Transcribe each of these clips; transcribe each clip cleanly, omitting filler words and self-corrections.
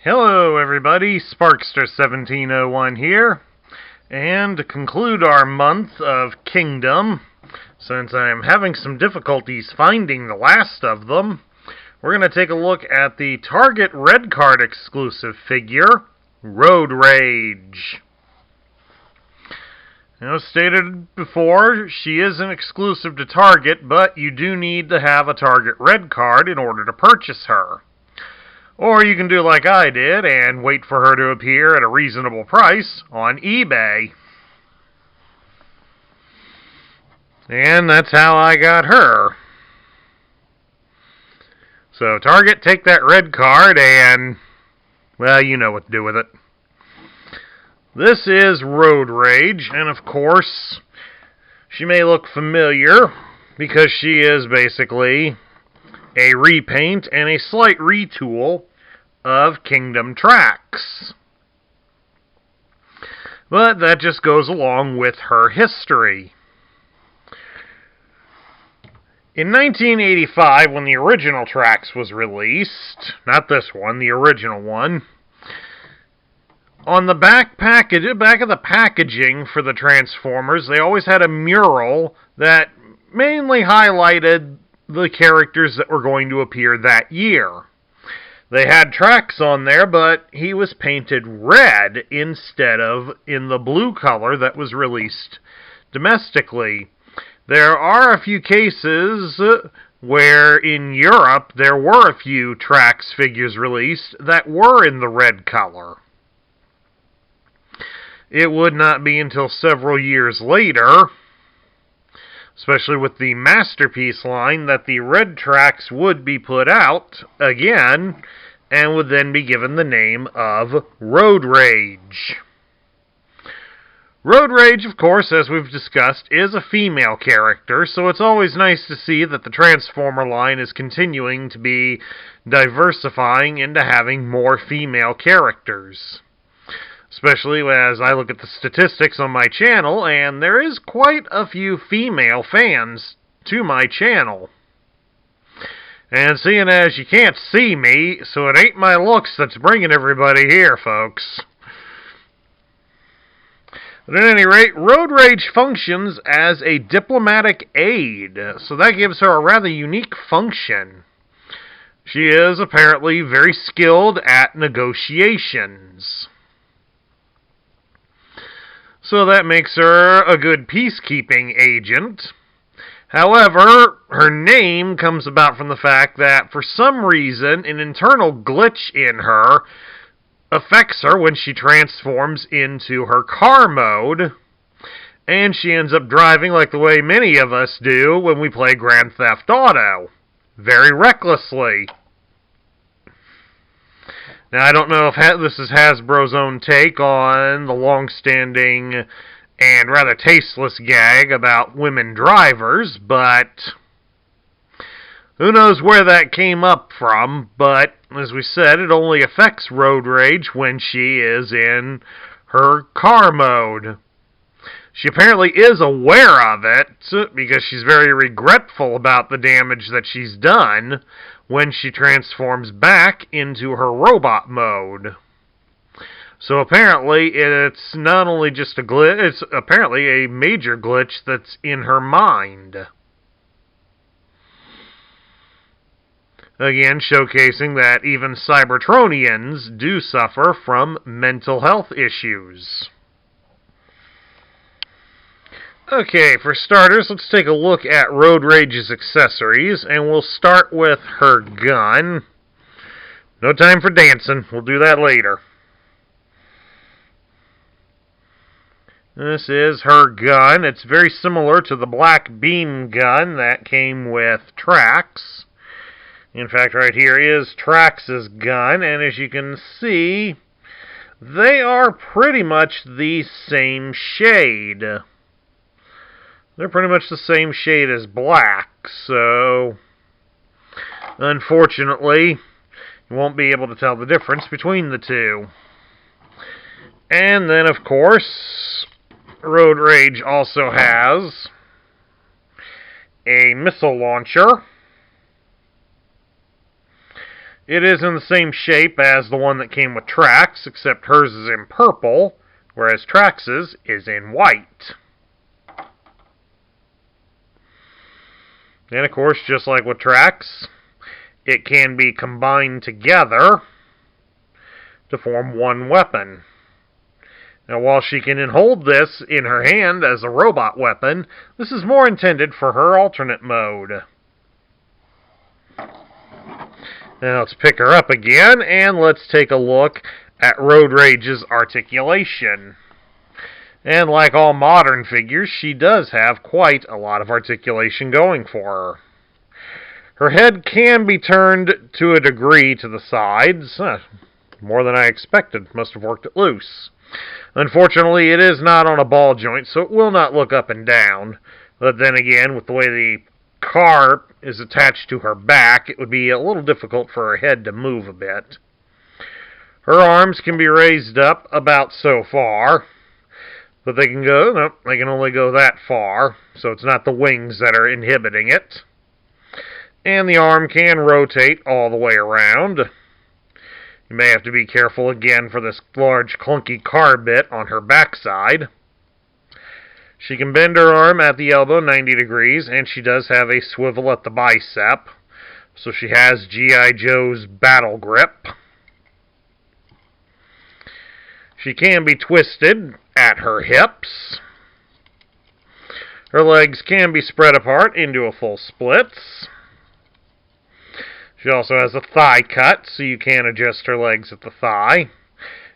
Hello everybody, Sparkster1701 here, and to conclude our month of Kingdom, since I'm having some difficulties finding the last of them, we're going to take a look at the Target Red Card exclusive figure, Road Rage. Now, as stated before, she is an exclusive to Target, but you do need to have a Target Red Card in order to purchase her. Or you can do like I did and wait for her to appear at a reasonable price on eBay. And that's how I got her. So Target, take that red card and, well, you know what to do with it. This is Road Rage, and of course, she may look familiar because she is basically a repaint and a slight retool of Kingdom tracks. But that just goes along with her history. In 1985, when the original tracks was released, not this one, the original one, on the back of the packaging for the Transformers, they always had a mural that mainly highlighted the characters that were going to appear that year. They had tracks on there, but he was painted red instead of in the blue color that was released domestically. There are a few cases where in Europe there were a few tracks figures released that were in the red color. It would not be until several years later, especially with the Masterpiece line, that the red tracks would be put out again and would then be given the name of Road Rage. Road Rage, of course, as we've discussed, is a female character, so it's always nice to see that the Transformer line is continuing to be diversifying into having more female characters. Especially as I look at the statistics on my channel, and there is quite a few female fans to my channel. And seeing as you can't see me, so it ain't my looks that's bringing everybody here, folks. But at any rate, Road Rage functions as a diplomatic aid, so that gives her a rather unique function. She is apparently very skilled at negotiations. So that makes her a good peacekeeping agent. However, her name comes about from the fact that, for some reason, an internal glitch in her affects her when she transforms into her car mode, and she ends up driving like the way many of us do when we play Grand Theft Auto, very recklessly. Now, I don't know if this is Hasbro's own take on the long-standing and rather tasteless gag about women drivers, but who knows where that came up from. But, as we said, it only affects Road Rage when she is in her car mode. She apparently is aware of it, because she's very regretful about the damage that she's done when she transforms back into her robot mode. So apparently it's not only just a glitch, it's apparently a major glitch that's in her mind. Again, showcasing that even Cybertronians do suffer from mental health issues. Okay, for starters, let's take a look at Road Rage's accessories, and we'll start with her gun. No time for dancing, we'll do that later. This is her gun. It's very similar to the black beam gun that came with Trax. In fact, right here is Trax's gun, and as you can see, they are pretty much the same shade. They're pretty much the same shade as black, so unfortunately, you won't be able to tell the difference between the two. And then, of course, Road Rage also has a missile launcher. It is in the same shape as the one that came with Trax, except hers is in purple, whereas Trax's is in white. And of course, just like with Trax, it can be combined together to form one weapon. Now, while she can hold this in her hand as a robot weapon, this is more intended for her alternate mode. Now let's pick her up again, and let's take a look at Road Rage's articulation. And like all modern figures, she does have quite a lot of articulation going for her. Her head can be turned to a degree to the sides. More than I expected. Must have worked it loose. Unfortunately, it is not on a ball joint, so it will not look up and down. But then again, with the way the car is attached to her back, it would be a little difficult for her head to move a bit. Her arms can be raised up about so far, but they can only go that far, so it's not the wings that are inhibiting it. And the arm can rotate all the way around. You may have to be careful again for this large clunky car bit on her backside. She can bend her arm at the elbow 90 degrees, and she does have a swivel at the bicep. So she has G.I. Joe's battle grip. She can be twisted at her hips. Her legs can be spread apart into a full splits. She also has a thigh cut, so you can adjust her legs at the thigh.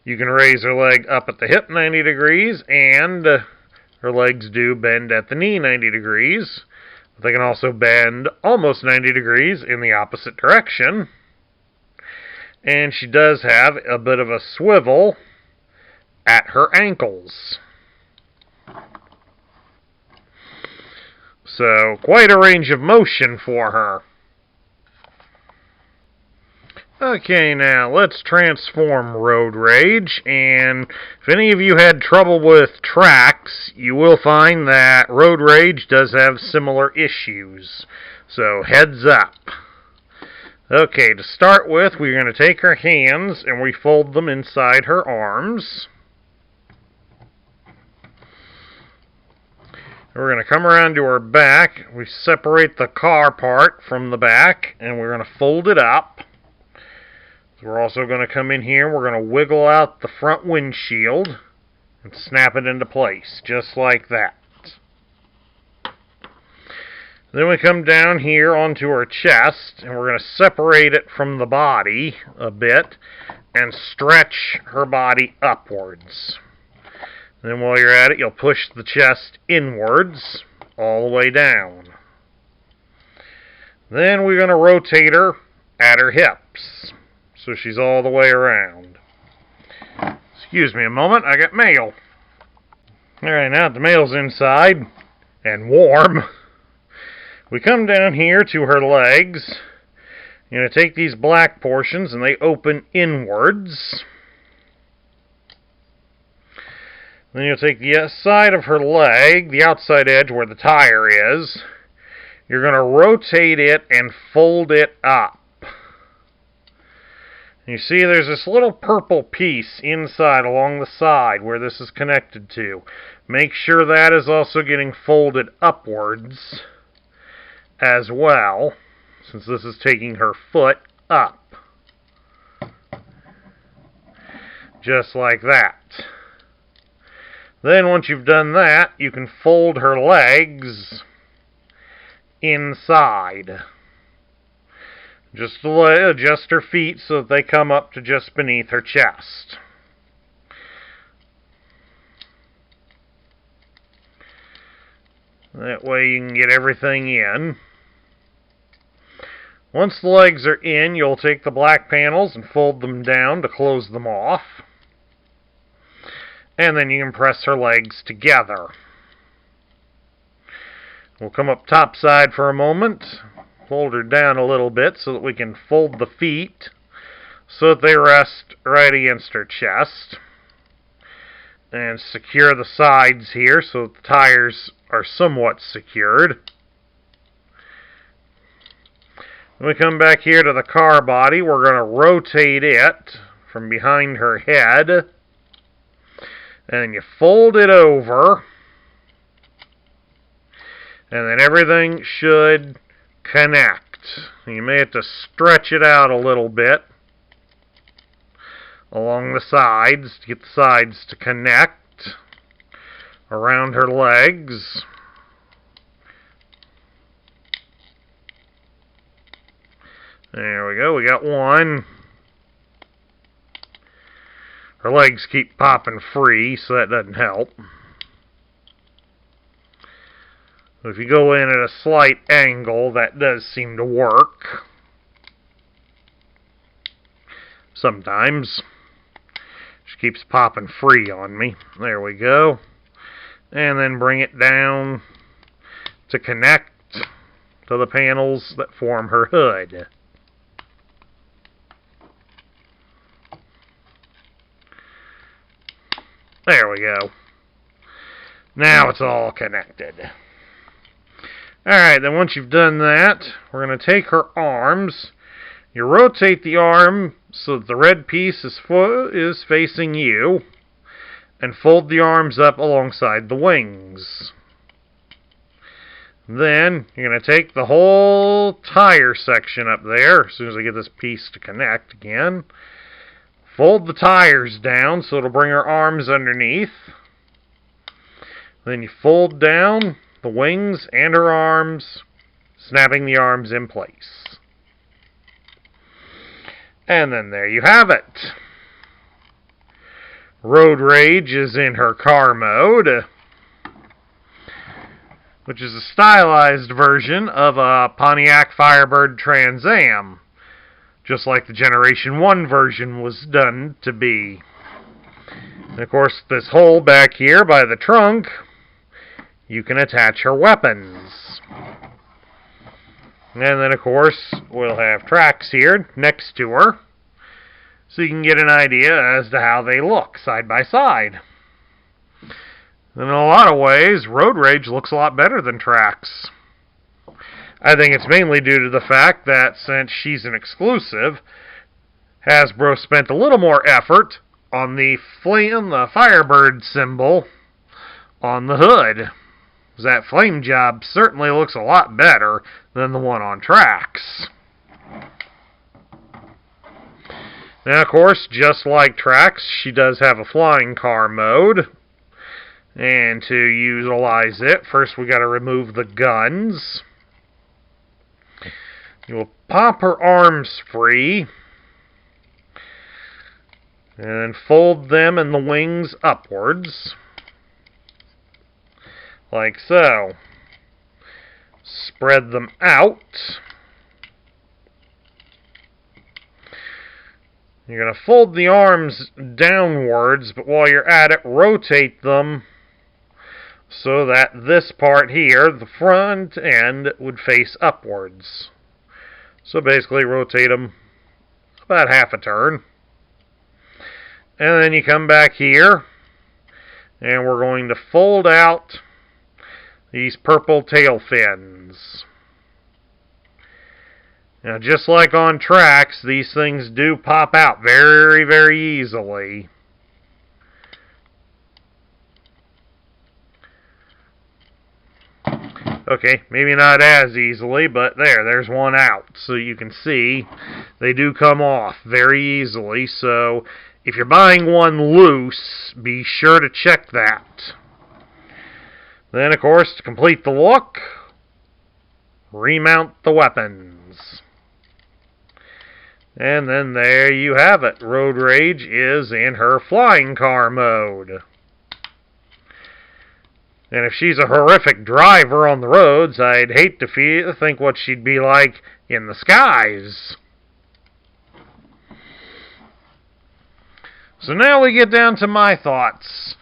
You can raise her leg up at the hip 90 degrees, and her legs do bend at the knee 90 degrees. But they can also bend almost 90 degrees in the opposite direction. And she does have a bit of a swivel at her ankles. So, quite a range of motion for her. Okay, now let's transform Road Rage, and if any of you had trouble with Trax, you will find that Road Rage does have similar issues. So, heads up. Okay, to start with, we're going to take her hands and we fold them inside her arms. We're going to come around to her back. We separate the car part from the back, and we're going to fold it up. So we're also going to come in here, we're going to wiggle out the front windshield and snap it into place, just like that. Then we come down here onto her chest, and we're going to separate it from the body a bit and stretch her body upwards. Then while you're at it, you'll push the chest inwards all the way down. Then we're going to rotate her at her hips, so she's all the way around. Excuse me a moment, I got mail. Alright, now that the mail's inside and warm, we come down here to her legs. You're going to take these black portions and they open inwards. Then you'll take the side of her leg, the outside edge where the tire is. You're going to rotate it and fold it up. You see there's this little purple piece inside along the side where this is connected to. Make sure that is also getting folded upwards as well, since this is taking her foot up. Just like that. Then once you've done that, you can fold her legs inside. Just adjust her feet so that they come up to just beneath her chest. That way you can get everything in. Once the legs are in, you'll take the black panels and fold them down to close them off. And then you can press her legs together. We'll come up topside for a moment. Fold her down a little bit so that we can fold the feet so that they rest right against her chest. And secure the sides here so that the tires are somewhat secured. When we come back here to the car body, we're going to rotate it from behind her head. And you fold it over. And then everything should connect. You may have to stretch it out a little bit along the sides to get the sides to connect around her legs. There we go, we got one. Her legs keep popping free, so that doesn't help. If you go in at a slight angle, that does seem to work. Sometimes. She keeps popping free on me. There we go. And then bring it down to connect to the panels that form her hood. There we go. Now it's all connected. Alright, then once you've done that, we're going to take her arms. You rotate the arm so that the red piece is facing you, and fold the arms up alongside the wings. Then, you're going to take the whole tire section up there, as soon as I get this piece to connect again. Fold the tires down so it'll bring her arms underneath. Then you fold down the wings and her arms, snapping the arms in place. And then there you have it. Road Rage is in her car mode, which is a stylized version of a Pontiac Firebird Trans Am, just like the Generation 1 version was done to be. And of course, this hole back here by the trunk, you can attach her weapons. And then, of course, we'll have tracks here next to her, so you can get an idea as to how they look side by side. And in a lot of ways, Road Rage looks a lot better than tracks. I think it's mainly due to the fact that since she's an exclusive, Hasbro spent a little more effort on the Firebird symbol on the hood. That flame job certainly looks a lot better than the one on tracks. Now, of course, just like tracks, she does have a flying car mode. And to utilize it, first we got to remove the guns. You will pop her arms free. And then fold them and the wings upwards. Like so. Spread them out. You're going to fold the arms downwards, but while you're at it, rotate them so that this part here, the front end, would face upwards. So basically rotate them about half a turn. And then you come back here, and we're going to fold out these purple tail fins. Now, just like on tracks, these things do pop out very, very easily. Okay, maybe not as easily, but there's one out. So you can see they do come off very easily. So if you're buying one loose, be sure to check that. Then, of course, to complete the look, remount the weapons. And then there you have it. Road Rage is in her flying car mode. And if she's a horrific driver on the roads, I'd hate to think what she'd be like in the skies. So now we get down to my thoughts.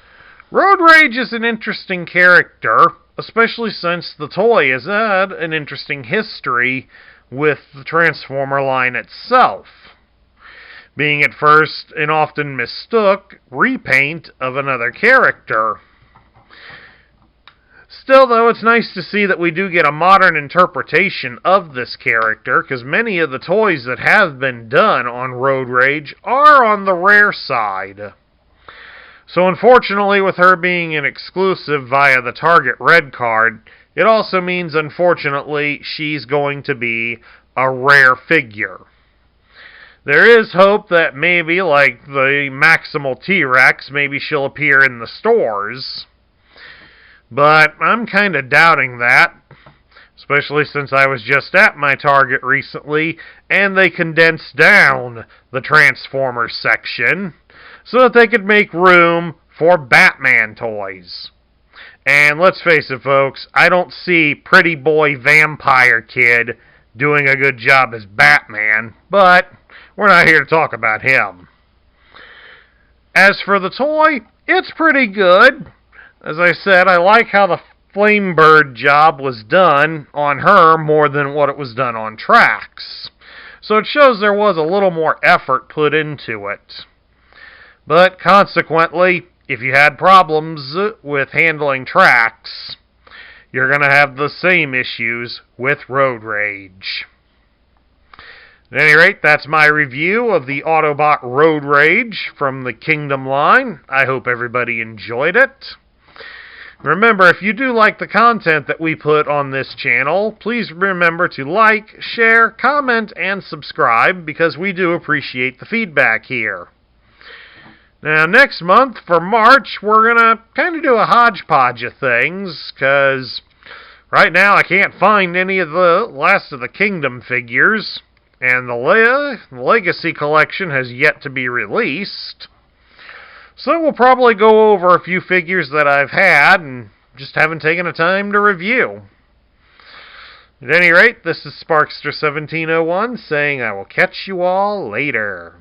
Road Rage is an interesting character, especially since the toy has had an interesting history with the Transformer line itself, being at first an often mistook repaint of another character. Still, though, it's nice to see that we do get a modern interpretation of this character, because many of the toys that have been done on Road Rage are on the rare side. So unfortunately, with her being an exclusive via the Target Red card, it also means, unfortunately, she's going to be a rare figure. There is hope that maybe, like the Maximal T-Rex, maybe she'll appear in the stores. But I'm kind of doubting that, especially since I was just at my Target recently, and they condensed down the Transformers section so that they could make room for Batman toys. And let's face it, folks, I don't see Pretty Boy Vampire Kid doing a good job as Batman, but we're not here to talk about him. As for the toy, it's pretty good. As I said, I like how the Flamebird job was done on her more than what it was done on Trax. So it shows there was a little more effort put into it. But consequently, if you had problems with handling Trax, you're going to have the same issues with Road Rage. At any rate, that's my review of the Autobot Road Rage from the Kingdom line. I hope everybody enjoyed it. Remember, if you do like the content that we put on this channel, please remember to like, share, comment, and subscribe, because we do appreciate the feedback here. Now, next month, for March, we're going to kind of do a hodgepodge of things, because right now I can't find any of the Last of the Kingdom figures, and the Legacy Collection has yet to be released. So we'll probably go over a few figures that I've had and just haven't taken the time to review. At any rate, this is Sparkster1701 saying I will catch you all later.